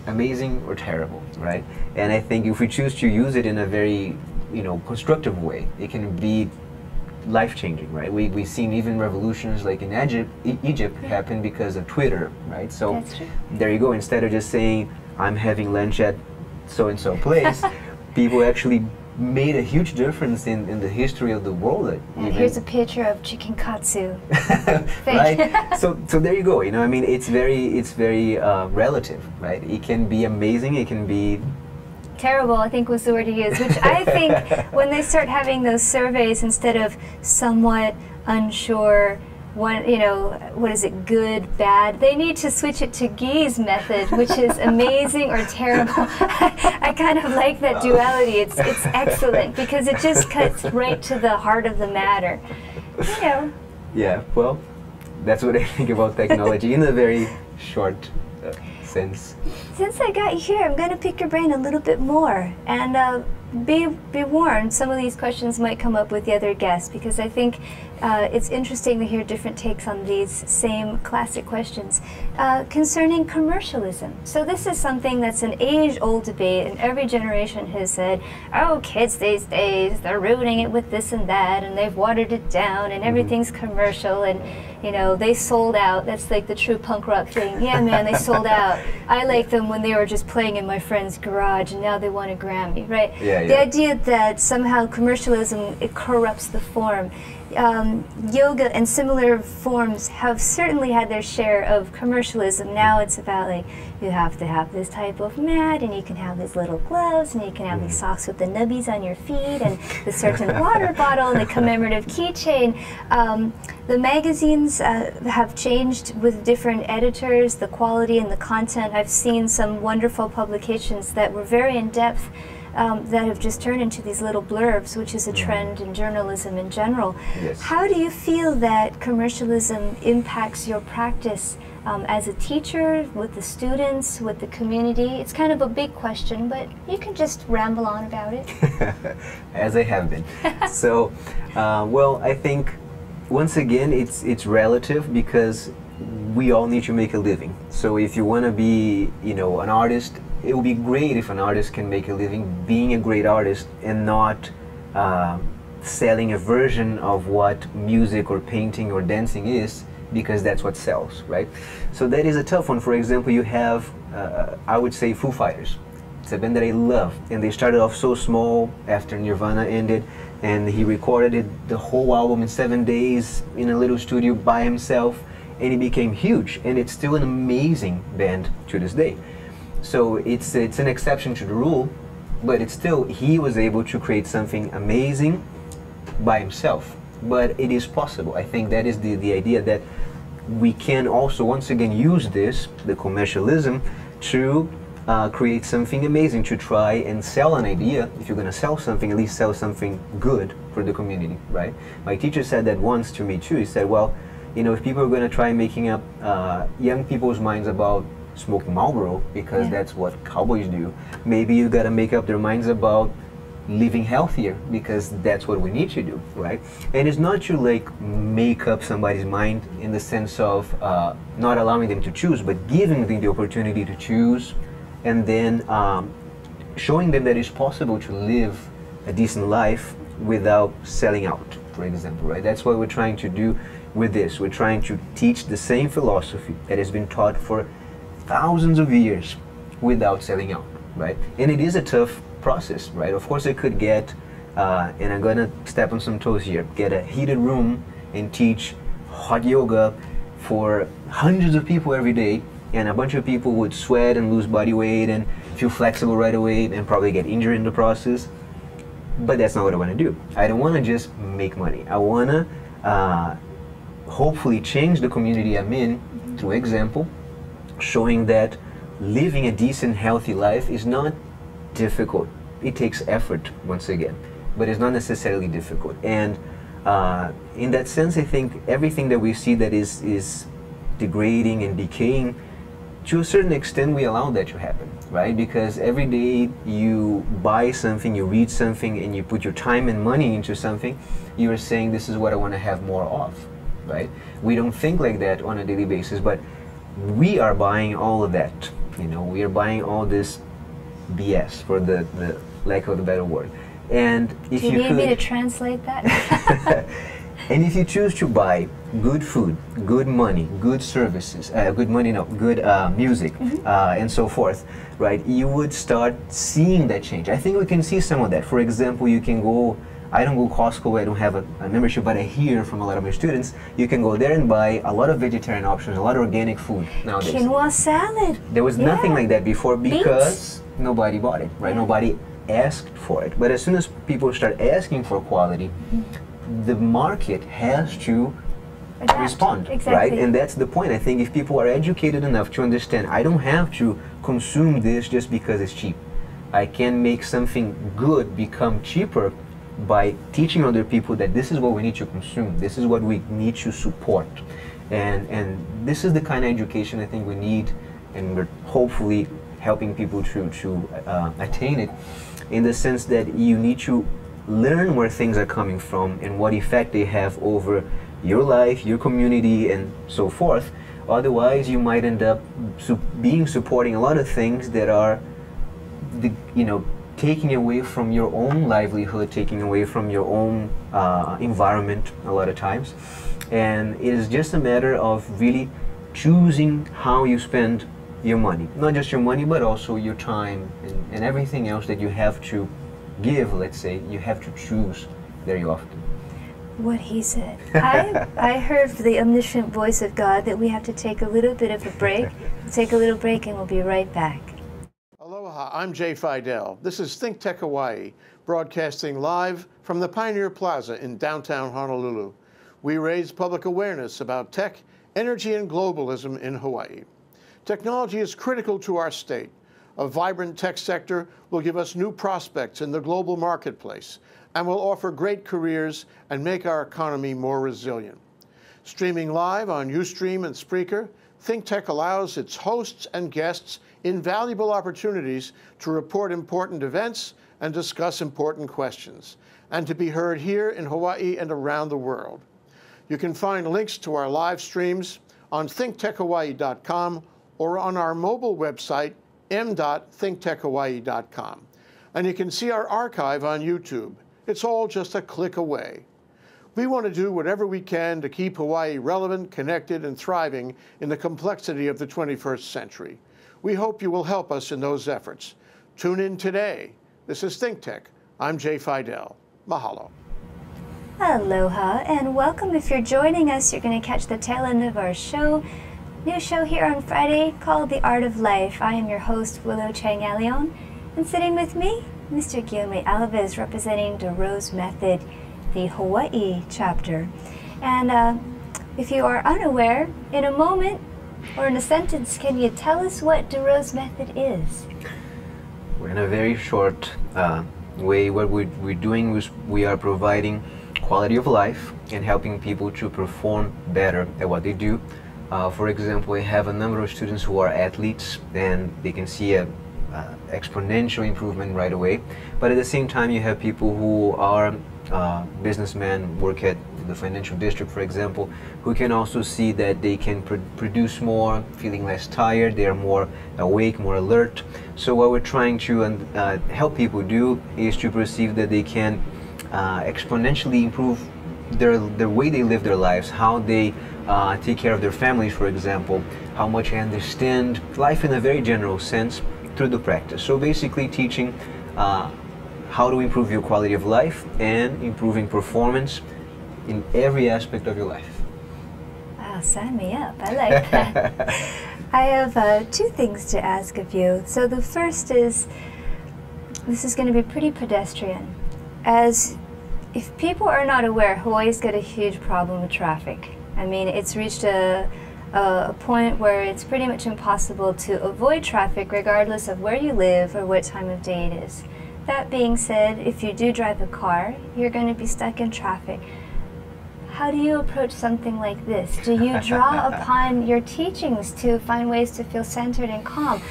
amazing or terrible, right? And I think if we choose to use it in a very, you know, constructive way, it can be life-changing, right? We've seen even revolutions like in Egypt happen because of Twitter, right? So there you go. Instead of just saying, I'm having lunch at so-and-so place, people actually made a huge difference in the history of the world. And here's a picture of chicken katsu. Right? So there you go. You know, I mean, it's very relative, right? It can be amazing. It can be terrible, I think was the word to use, which I think when they start having those surveys, instead of somewhat unsure, what is it, good, bad, they need to switch it to Gui's method, which is amazing or terrible. I kind of like that duality. It's excellent, because it just cuts right to the heart of the matter. You know. Yeah, well, that's what I think about technology in a very short sense. Since I got you here, I'm going to pick your brain a little bit more, and be warned, some of these questions might come up with the other guests, because I think it's interesting to hear different takes on these same classic questions concerning commercialism. So this is something that's an age-old debate, and every generation has said, oh, kids these days, they're ruining it with this and that, and they've watered it down, and everything's commercial, and you know, they sold out. That's like the true punk rock thing. Yeah, man, they sold out. I liked them when they were just playing in my friend's garage, and now they want a Grammy, right? Yeah, the idea that somehow commercialism, it corrupts the form. Yoga and similar forms have certainly had their share of commercialism. Now it's about like, you have to have this type of mat, and you can have these little gloves, and you can have these socks with the nubbies on your feet, and the certain water bottle, and the commemorative keychain. The magazines have changed with different editors, the quality and the content. I've seen some wonderful publications that were very in-depth, that have just turned into these little blurbs, which is a trend in journalism in general. Yes. How do you feel that commercialism impacts your practice as a teacher, with the students, with the community? It's kind of a big question, but you can just ramble on about it. As I have been. So, well, I think once again it's relative, because we all need to make a living. So if you want to be, you know, an artist, it would be great if an artist can make a living being a great artist and not selling a version of what music or painting or dancing is, because that's what sells, right? So that is a tough one. For example, you have, I would say, Foo Fighters. It's a band that I love, and they started off so small after Nirvana ended, and he recorded the whole album in 7 days in a little studio by himself, and it became huge, and it's still an amazing band to this day. So it's an exception to the rule, but it's still, he was able to create something amazing by himself. But it is possible. I think that is the idea, that we can also once again use this, the commercialism, to create something amazing, to try and sell an idea. If you're going to sell something, at least sell something good for the community, right? My teacher said that once to me too. He said, well, you know, if people are going to try making up young people's minds about smoking Marlboro, because that's what cowboys do, maybe you got to make up their minds about living healthier, because that's what we need to do, right? And it's not to like make up somebody's mind in the sense of not allowing them to choose, but giving them the opportunity to choose, and then showing them that it's possible to live a decent life without selling out, for example, right? That's what we're trying to do with this. We're trying to teach the same philosophy that has been taught for thousands of years without selling out, right? And it is a tough process, right? Of course, I could get, and I'm gonna step on some toes here, get a heated room and teach hot yoga for hundreds of people every day, and a bunch of people would sweat and lose body weight and feel flexible right away and probably get injured in the process. But that's not what I want to do. I don't want to just make money. I want to hopefully change the community I'm in through example, showing that living a decent, healthy life is not difficult. It takes effort, once again, but it's not necessarily difficult. And in that sense, I think everything that we see that is degrading and decaying, to a certain extent, we allow that to happen, right? Because every day you buy something, you read something, and you put your time and money into something, you're saying, this is what I want to have more of, right? We don't think like that on a daily basis, but we are buying all of that. You know, we are buying all this BS, for the lack of a better word. And if you need me to translate that? And if you choose to buy good food, good money, good services, good music, and so forth, right, you would start seeing that change. I think we can see some of that. For example, you can go, I don't go Costco, I don't have a membership, but I hear from a lot of my students, you can go there and buy a lot of vegetarian options, a lot of organic food nowadays. Quinoa salad. There was nothing like that before, because nobody bought it, right? Nobody asked for it. But as soon as people start asking for quality, the market has to respond, right? And that's the point. I think if people are educated enough to understand, I don't have to consume this just because it's cheap. I can make something good become cheaper by teaching other people that this is what we need to consume, this is what we need to support. And this is the kind of education I think we need, and we're hopefully helping people to attain it, in the sense that you need to learn where things are coming from and what effect they have over your life, your community, and so forth. Otherwise, you might end up supporting a lot of things that are, taking away from your own livelihood, taking away from your own environment a lot of times. And it is just a matter of really choosing how you spend your money. Not just your money, but also your time and everything else that you have to give, let's say, you have to choose very often. What he said. I heard the omniscient voice of God that we have to take a little bit of a break. Take a little break and we'll be right back. Aloha, I'm Jay Fidel. This is ThinkTech Hawaii, broadcasting live from the Pioneer Plaza in downtown Honolulu. We raise public awareness about tech, energy, and globalism in Hawaii. Technology is critical to our state. A vibrant tech sector will give us new prospects in the global marketplace and will offer great careers and make our economy more resilient. Streaming live on Ustream and Spreaker, ThinkTech allows its hosts and guests invaluable opportunities to report important events and discuss important questions, and to be heard here in Hawaii and around the world. You can find links to our live streams on thinktechhawaii.com or on our mobile website, m.thinktechhawaii.com. And you can see our archive on YouTube. It's all just a click away. We want to do whatever we can to keep Hawaii relevant, connected, and thriving in the complexity of the 21st century. We hope you will help us in those efforts. Tune in today. This is ThinkTech. I'm Jay Fidel. Mahalo. Aloha and welcome. If you're joining us, you're going to catch the tail end of our show. New show here on Friday called The Art of Life. I am your host, Willow Chang, and sitting with me, Mr. Gui Alves, representing DeRose Method, the Hawaii chapter. And if you are unaware, in a moment or in a sentence, can you tell us what DeRose Method is? We're in a very short way. What we're doing is we are providing quality of life and helping people to perform better at what they do. For example, we have a number of students who are athletes, and they can see a exponential improvement right away. But at the same time, you have people who are businessmen, work at the financial district, for example, who can also see that they can produce more, feeling less tired, they are more awake, more alert. So what we're trying to help people do is to perceive that they can exponentially improve the way they live their lives, how they take care of their families, for example, how much they understand life in a very general sense through the practice. So basically teaching how to improve your quality of life and improving performance in every aspect of your life. Wow, sign me up. I like that. I have two things to ask of you. So the first is, this is going to be pretty pedestrian. As if people are not aware, Hawaii's got a huge problem with traffic. I mean, it's reached a point where it's pretty much impossible to avoid traffic regardless of where you live or what time of day it is. That being said, if you do drive a car, you're going to be stuck in traffic. How do you approach something like this? Do you draw upon your teachings to find ways to feel centered and calm?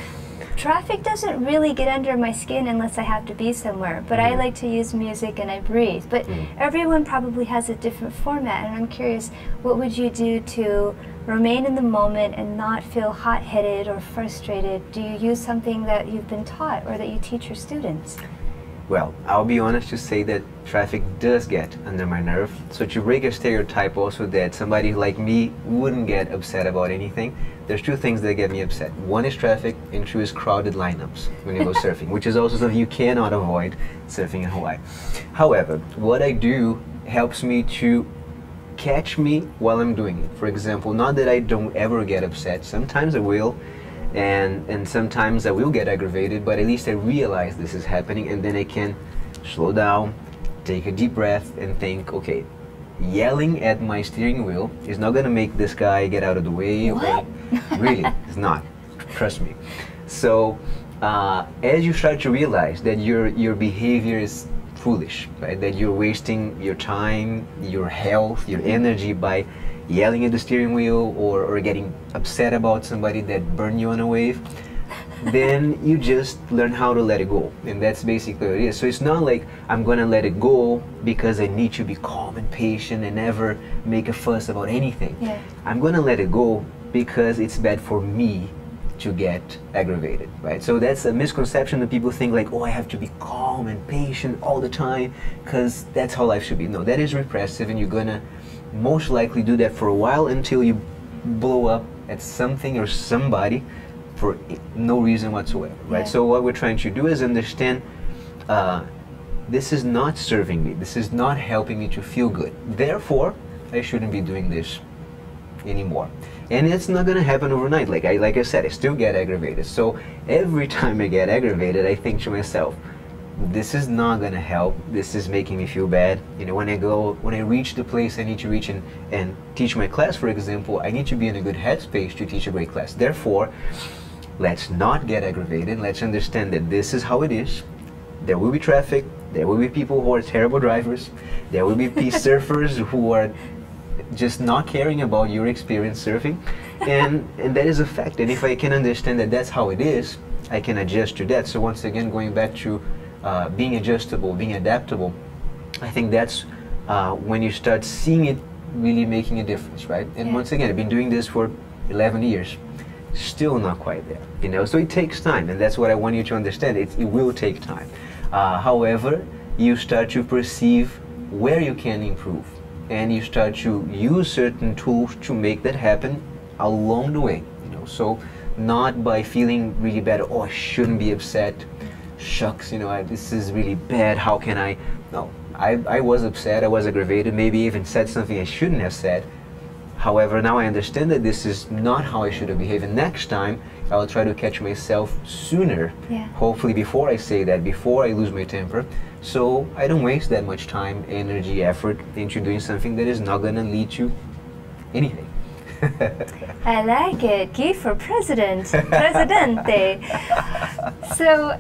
Traffic doesn't really get under my skin unless I have to be somewhere, but I like to use music and I breathe. But everyone probably has a different format, and I'm curious, what would you do to remain in the moment and not feel hot-headed or frustrated? Do you use something that you've been taught or that you teach your students? Well, I'll be honest to say that traffic does get under my nerve. So to break a stereotype also that somebody like me wouldn't get upset about anything, there's two things that get me upset. One is traffic, and two is crowded lineups when you go surfing, which is also something you cannot avoid surfing in Hawaii. However, what I do helps me to catch me while I'm doing it. For example, not that I don't ever get upset. Sometimes I will. And sometimes I will get aggravated, but at least I realize this is happening, and then I can slow down, take a deep breath, and think, okay, yelling at my steering wheel is not going to make this guy get out of the way. What? Really, it's not. Trust me. So as you start to realize that your behavior is foolish, right? That you're wasting your time, your health, your energy by yelling at the steering wheel or getting upset about somebody that burned you on a wave. Then you just learn how to let it go, and that's basically what it is. So it's not like I'm gonna let it go because I need to be calm and patient and never make a fuss about anything. Yeah. I'm gonna let it go because it's bad for me to get aggravated, right? So that's a misconception that people think like, oh, I have to be calm and patient all the time because that's how life should be. No, that is repressive, and you're gonna most likely do that for a while until you blow up at something or somebody for no reason whatsoever, right? Yeah. So what we're trying to do is understand this is not serving me, this is not helping me to feel good, therefore I shouldn't be doing this anymore. And it's not going to happen overnight. Like I said, I still get aggravated. So every time I get aggravated, I think to myself, this is not going to help, this is making me feel bad. You know, when I reach the place I need to reach and teach my class, for example, I need to be in a good headspace to teach a great class. Therefore, let's not get aggravated. Let's understand that this is how it is. There will be traffic. There will be people who are terrible drivers. There will be surfers who are just not caring about your experience surfing. And that is a fact. And if I can understand that that's how it is, I can adjust to that. So once again, going back to being adjustable, being adaptable, I think that's when you start seeing it really making a difference, right? And Yeah. once again, I've been doing this for 11 years. Still not quite there, you know, so it takes time, and that's what I want you to understand. It will take time. However, you start to perceive where you can improve, and you start to use certain tools to make that happen along the way, you know. So not by feeling really bad, oh, I shouldn't be upset, shucks, you know, this is really bad, how can I? No, I was upset, I was aggravated, maybe even said something I shouldn't have said. However, now I understand that this is not how I should have behaved, and next time I will try to catch myself sooner, Yeah. hopefully before I say that, before I lose my temper, so I don't waste that much time, energy, effort into doing something that is not going to lead to anything. I like it. Gui for president. Presidente. So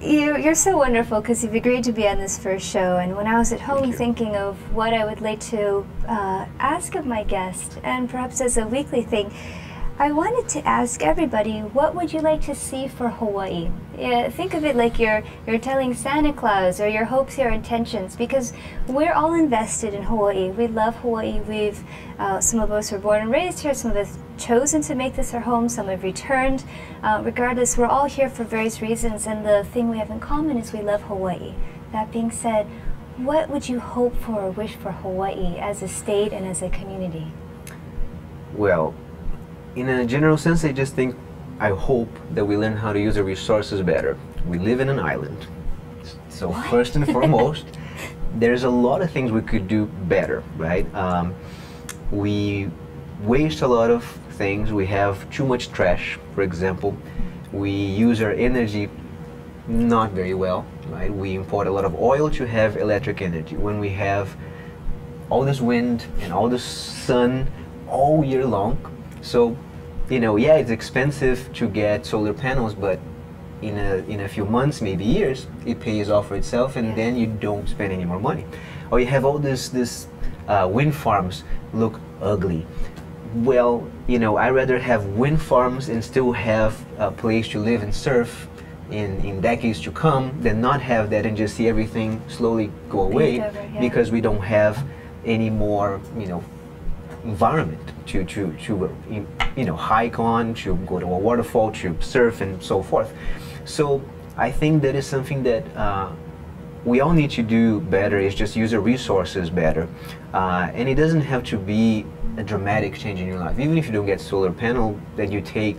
you're so wonderful because you've agreed to be on this first show. And when I was at home thinking of what I would like to ask of my guest, and perhaps as a weekly thing, I wanted to ask everybody, what would you like to see for Hawaii? Yeah, think of it like you're telling Santa Claus or your hopes, your intentions, because we're all invested in Hawaii. We love Hawaii. We've some of us were born and raised here. Some of us chosen to make this our home. Some have returned. Regardless, we're all here for various reasons, and the thing we have in common is we love Hawaii. That being said, what would you hope for or wish for Hawaii as a state and as a community? Well, in a general sense, I hope that we learn how to use the resources better. We live in an island. So What? first and foremost, there's a lot of things we could do better, right? We waste a lot of things. We have too much trash, for example. We use our energy not very well, right? We import a lot of oil to have electric energy when we have all this wind and all this sun all year long. So, you know, yeah, it's expensive to get solar panels, but in a few months, maybe years, it pays off for itself, and then you don't spend any more money. Or you have all this wind farms look ugly. Well, you know, I'd rather have wind farms and still have a place to live and surf in decades to come than not have that and just see everything slowly go away because we don't have any more, you know, environment to you know, hike on, to go to a waterfall, to surf, and so forth. So I think that is something that we all need to do better, is just use our resources better. And it doesn't have to be a dramatic change in your life. Even if you don't get solar panel, that you take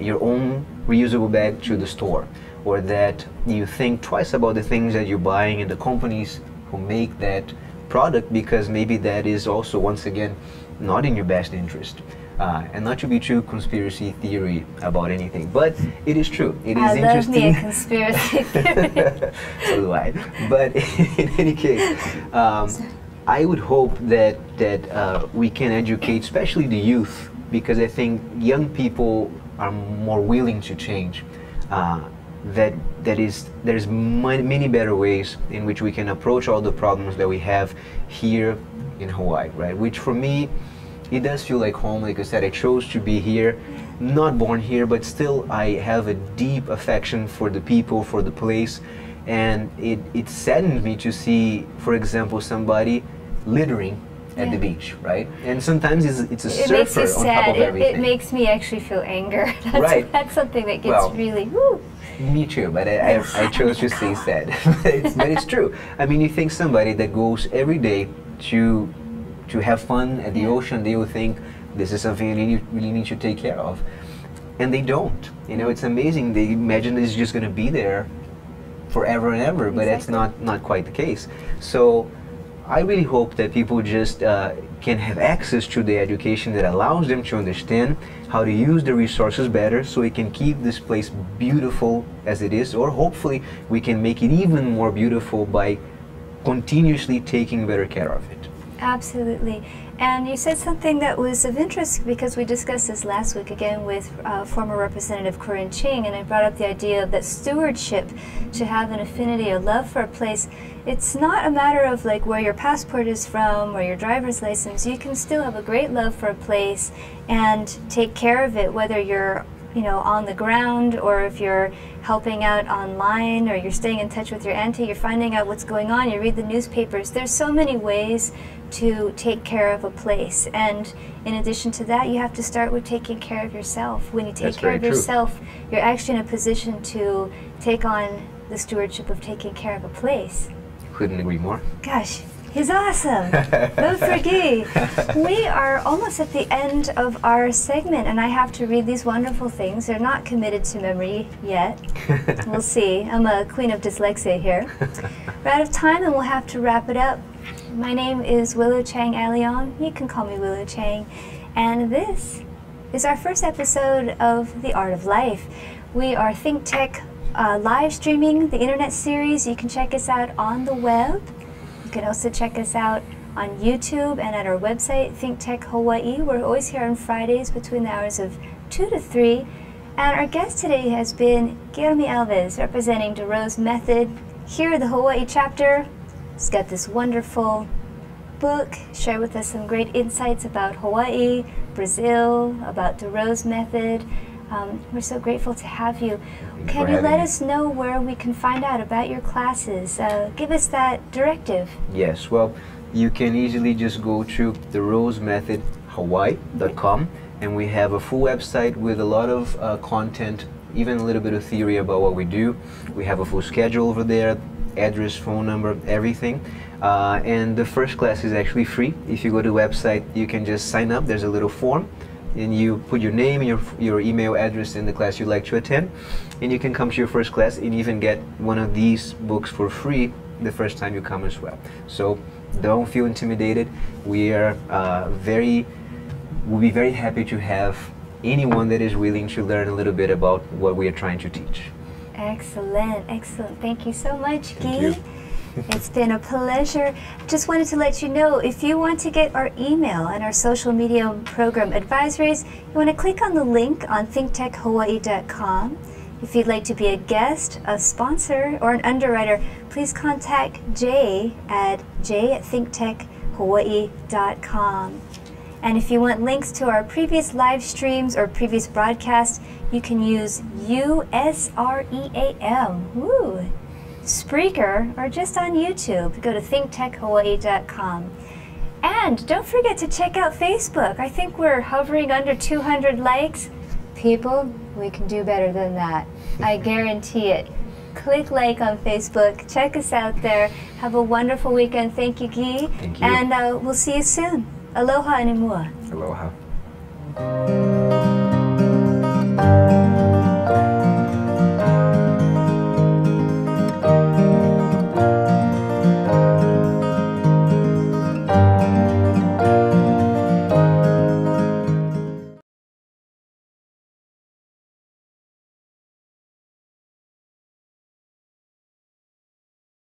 your own reusable bag to the store, or that you think twice about the things that you're buying and the companies who make that product, because maybe that is also, once again, not in your best interest. And not to be too conspiracy theory about anything, but it is true. It is interesting. I love me a conspiracy theory. So do I. But in any case, I would hope that we can educate, especially the youth, because I think young people are more willing to change. there's many better ways in which we can approach all the problems that we have here in Hawaii, right? Which for me, it does feel like home. Like I said, I chose to be here, not born here, but still I have a deep affection for the people, for the place, and it saddened me to see, for example, somebody littering at the beach, right? And sometimes it's a surfer on top of everything. It makes me actually feel anger. That's something that gets really, woo. Me too, but I chose to say sad. But it's true. I mean, you think somebody that goes every day to have fun at the ocean, they will think this is something you really need to take care of. And they don't. You know, it's amazing. They imagine it's just going to be there forever and ever, but that's not quite the case. So I really hope that people just can have access to the education that allows them to understand how to use the resources better, so we can keep this place beautiful as it is, or hopefully we can make it even more beautiful by continuously taking better care of it. Absolutely. And you said something that was of interest, because we discussed this last week again with former Representative Corinne Ching, and I brought up the idea that stewardship, to have an affinity, a love for a place, it's not a matter of like where your passport is from or your driver's license. You can still have a great love for a place and take care of it, whether you're on the ground, or if you're helping out online, or you're staying in touch with your auntie, you're finding out what's going on, you read the newspapers. There's so many ways to take care of a place, and in addition to that, you have to start with taking care of yourself. When you take care of yourself, you're actually in a position to take on the stewardship of taking care of a place. Couldn't agree more. Gosh, he's awesome. Vote for Gui. We are almost at the end of our segment, and I have to read these wonderful things. They're not committed to memory yet. We'll see. I'm a queen of dyslexia here. We're out of time, and we'll have to wrap it up. My name is Willow Chang Alion. You can call me Willow Chang. And this is our first episode of The Art of Life. We are ThinkTech live streaming the internet series. You can check us out on the web. You can also check us out on YouTube and at our website, ThinkTech Hawaii. We're always here on Fridays between the hours of 2 to 3. And our guest today has been Gui Alves, representing DeRose Method here at the Hawaii chapter. He's got this wonderful book, share with us some great insights about Hawaii, Brazil, about DeRose Method. We're so grateful to have you. Can you let us know where we can find out about your classes? Give us that directive. Yes, well, you can easily just go to DeRoseMethodHawaii.com, and we have a full website with a lot of content, even a little bit of theory about what we do. We have a full schedule over there, address, phone number, everything. And the first class is actually free. If you go to the website, you can just sign up. There's a little form, and you put your name and your email address in the class you'd like to attend, and you can come to your first class and even get one of these books for free the first time you come as well. So don't feel intimidated. We'll be very happy to have anyone that is willing to learn a little bit about what we are trying to teach. Excellent, excellent. Thank you so much, Gui. Thank you. It's been a pleasure. Just wanted to let you know, if you want to get our email and our social media program advisories, you want to click on the link on thinktechhawaii.com. If you'd like to be a guest, a sponsor, or an underwriter, please contact Jay at thinktechhawaii.com. And if you want links to our previous live streams or previous broadcasts, you can use USREAM. Woo! Spreaker, or just on YouTube. Go to thinktechhawaii.com. And don't forget to check out Facebook. I think we're hovering under 200 likes. People, we can do better than that. I guarantee it. Click like on Facebook. Check us out there. Have a wonderful weekend. Thank you, Gui. Thank you. And we'll see you soon. Aloha and imua. Aloha.